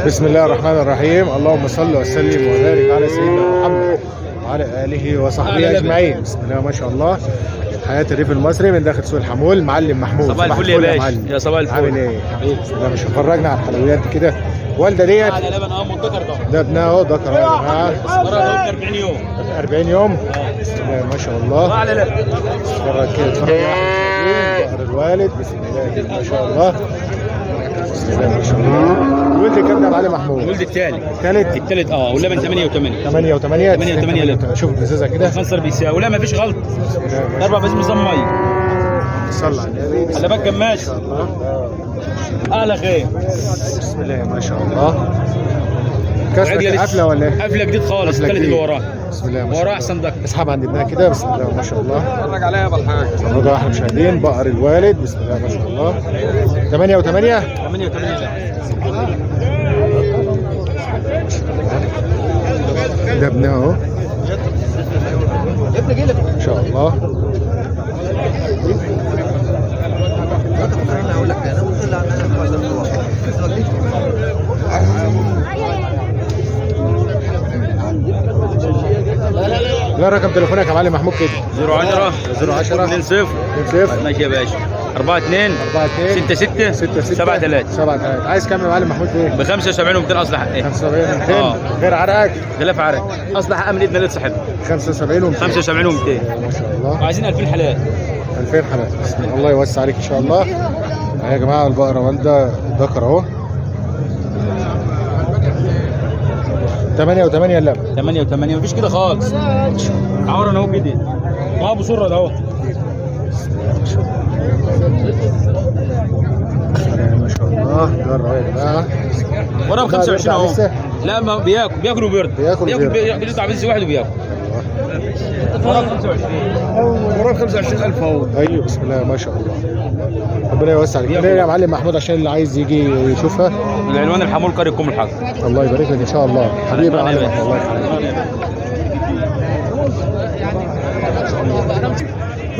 بسم الله الرحمن الرحيم. اللهم صل وسلم وبارك على سيدنا محمد وعلى اله وصحبه اجمعين. بسم الله ما شاء الله. حياة الريف المصري من داخل سوق الحمول. معلم محمود، صباح الفل يا باشا. يا صباح الفل. عامل ايه حبيبي؟ بسم الله. مش فرجنا على الحلويات كده. والده ديت على لبن منتكر ده ابنها اهو، ذكر يا جماعه. 40 يوم 40 يوم. بسم الله ما شاء الله. على لبن. اتفرج كده، اتفرج ظهر الوالد. بسم الله ما شاء الله. بسم الله ما شاء الله. ولد كام ده يا معلم محمود؟ ولد الثالث. الثالث واللبن 8 و8 8 و8 8 لبن. شوف الازازه كده. خنصر بيساوي ولا ما فيش غلط. اربع بس نظام ميه. صلى على النبي. خلي بالك كماش. اعلى خير. بسم الله ما شاء الله. كاسه قافله ولا ايه؟ قافله جديد خالص. الثالث اللي وراه. بسم الله ما شاء الله. وراه احسن دك. اسحب عند ابنها كده. بسم الله ما شاء الله. اتفرج عليها بالحاج. النهارده احنا مشاهدين بقر الوالد. بسم الله ما شاء الله. 8 و8 8 و8 ده ابنها اهو ان شاء الله. لا رقم تليفونك يا معلم محمود كده. 010 010 2 0 ماشي يا باشا. 4 2 4 2 6 6 7 3 7 3. عايز كام يا معلم محمود ايه؟ ب 75 و200 اصل حق ايه؟ 75 و200 غير عرقك. خلاف عرق اصل حق من ايدنا اللي صاحبها. 75 و200 75 و200 ما شاء الله. وعايزين 2000 حلال. 2000 حلال. بسم الله. الله يوسع عليك ان شاء الله. يا جماعه البقره والده ذكر اهو. 8 و8 اللبن. 8 و8 مفيش كده خالص. عورنا اهو كده. ما ابو سره ده اهو. ما شاء الله. جرى يا جماعه. وراه ب 25 اهو. لا ما بياكل وبيرضى. بياكل بيطلع بينزل واحد وبياكل. وراه ب 25. وراه ب 25000 اهو. ايوه بسم الله ما شاء الله. ربنا يوسع عليك. ليه يا معلم محمود عشان اللي عايز يجي يشوفها. العنوان الحمول قرية كوم الحق. الله يبارك لك ان شاء الله حبيبي يا معلم. الله يخليك.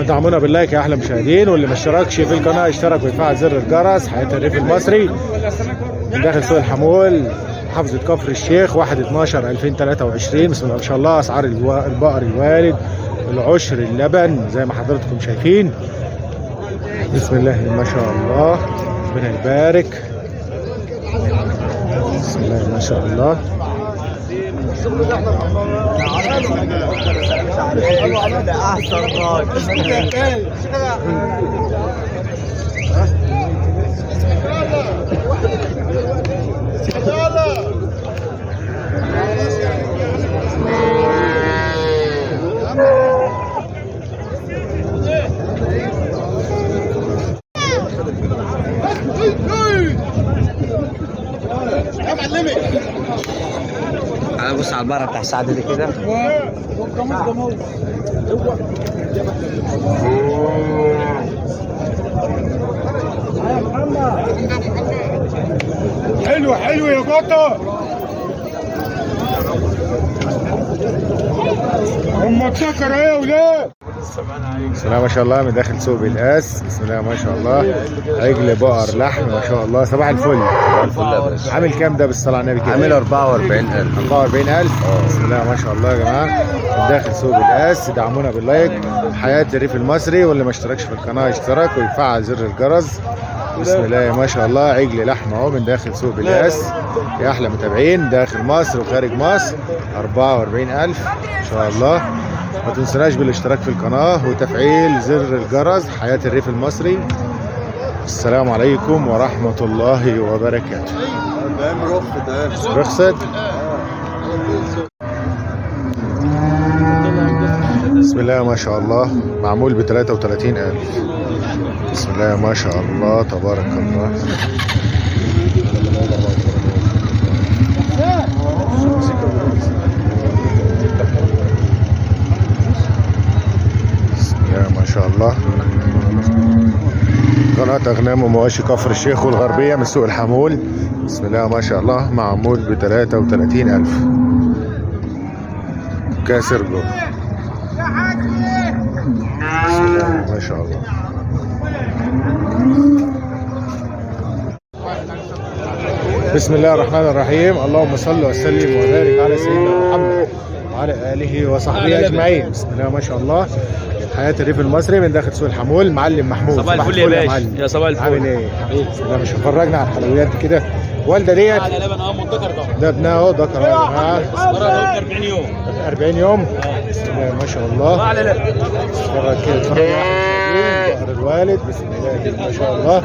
دعمونا باللايك يا احلى مشاهدين، واللي ما اشتركش في القناه يشترك ويفعل زر الجرس. حياة الريف المصري من داخل سوق الحمول محافظه كفر الشيخ 1/12/2023. بسم الله ما شاء الله. اسعار البقر الوالد، العشر، اللبن زي ما حضراتكم شايفين. بسم الله ما شاء الله. ربنا يبارك. بسم الله ما شاء الله. انا بص على البقره بتاع السعد دي كده. حلو حلو يا قطه. هم اتسكر ايه يا ولاد. بسم الله ما شاء الله. من داخل سوق بالقاس. بسم الله ما شاء الله. عجل بقر لحم ما شاء الله. صباح الفل. صباح الفل يا باشا. عامل كام ده بالصلاه على النبي كده؟ عامل 44000. 44000. بسم الله ما شاء الله يا جماعه. من داخل سوق بالقاس. دعمونا باللايك. حياه الريف المصري، واللي ما اشتركش في القناه يشترك ويفعل زر الجرس. بسم الله ما شاء الله. عجل لحمه اهو من داخل سوق بالقاس. يا احلى متابعين داخل مصر وخارج مصر. 44000 ان شاء الله. ما تنسوناش بالاشتراك في القناه وتفعيل زر الجرس. حياه الريف المصري. السلام عليكم ورحمه الله وبركاته. رخصت. بسم الله ما شاء الله. معمول ب 33000. بسم الله ما شاء الله تبارك الله. بسم الله ما شاء الله. قناة أغنام ومواشي كفر الشيخ والغربية من سوق الحمول. بسم الله ما شاء الله. معمول ب 33000. كاسر جوه. بسم الله ما شاء الله. بسم الله الرحمن الرحيم. اللهم صل وسلم وبارك على سيدنا محمد وعلى اله وصحبه اجمعين. بسم الله ما شاء الله. حياة الريف المصري من داخل سوق الحمول. معلم محمود، صباح الفل يا باشا. يا صباح الفل. عامل ايه حبيبي؟ بسم الله، مش فرجنا على الحلويات دي كده. والده ديت على لبن مدكر ده ابنها اهو، ذكر يا جماعه. 40 يوم 40 يوم. بسم الله ما شاء الله. على لبن. اتفرج كده، اتفرج يا بقر الوالد. بسم الله ما شاء الله.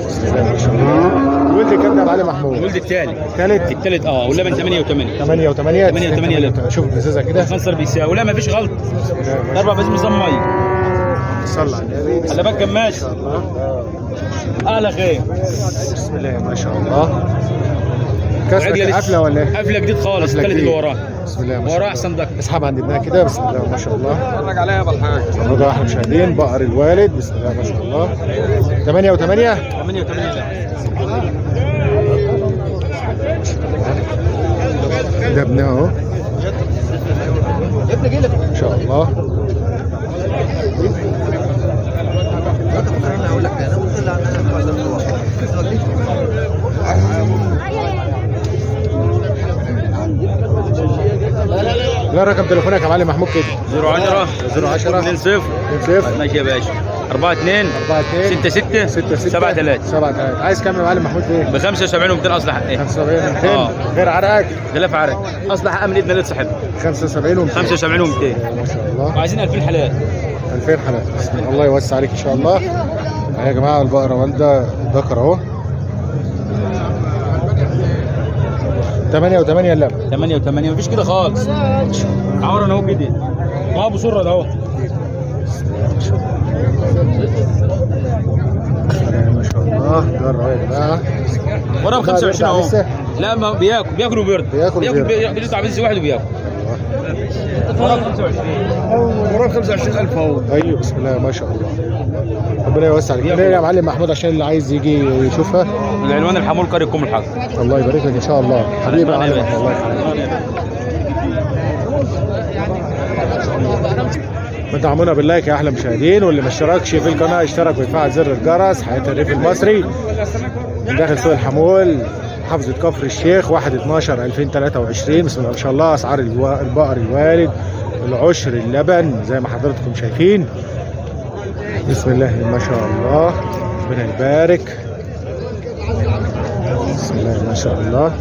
بسم الله ما شاء الله. الولد كام ده يا معلم محمود؟ الولد الثالث الثالث واللبن 8 و8 8 و8 لبن. شوف الازازه كده. خنصر بيساوي ولا ما فيش غلط. ضربه بس نظام ميه. صلى على النبي. خلي بالك كماش. اعلى خير. بسم الله ما شاء الله. كاسبك قفله ولا ايه؟ قفله جديد خالص. الثالث اللي وراه. بسم الله ما شاء الله. وراه احسن دك. اسحب عند ابنها كده. بسم الله ما شاء الله. اتفرج عليها يا ابو الحاج. النهارده احنا مشاهدين بقر الوالد. بسم الله ما شاء الله. 8 و8 8 و8 ده ابنها اهو ما شاء الله. لا رقم تليفونك يا معلم محمود كده. 010 010 20 0 ماشي يا باشا. 42 42 66 73 73. عايز كام يا معلم محمود ايه؟ ب 75 و200 اصل حق ايه؟ 75 و200 غير عرقك. غلاف عرق اصل حق من ايدنا اللي صاحبها. 75 و200 75 و200 ما شاء الله. وعايزين 2000 حلال. 2000 حلال. بسم الله يوسع عليك ان شاء الله. يا جماعه البقره والده ذكر اهو. 8 و8 اللبن. 8 و8 مفيش كده خالص. عورنا اهو كده. ابو سره ده اهو. ما شاء الله. ده الراجل بقى. وراه ب 25 اهو. لا ما بياكل وبيرضى. بياكل بيطلع بيز واحد وبياكل. وراه ب 25. وراه ب 25000 اهو. ايوه بسم الله ما شاء الله. ربنا يوسع عليك. ليه يا معلم محمود عشان اللي عايز يجي يشوفها؟ العنوان الحمول قرية كوم الحق. الله يبارك لك ان شاء الله حبيبي يا معلم. الله يخليك. دعمونا باللايك يا احلى مشاهدين، واللي ما اشتركش في القناه يشترك ويفعل زر الجرس. حياة الريف المصري من داخل سوق الحمول محافظة كفر الشيخ 1/12/2023. بسم الله ما شاء الله. اسعار البقر الوالد، العشر، اللبن زي ما حضراتكم شايفين. بسم الله ما شاء الله. ربنا يبارك. بسم الله ما شاء الله.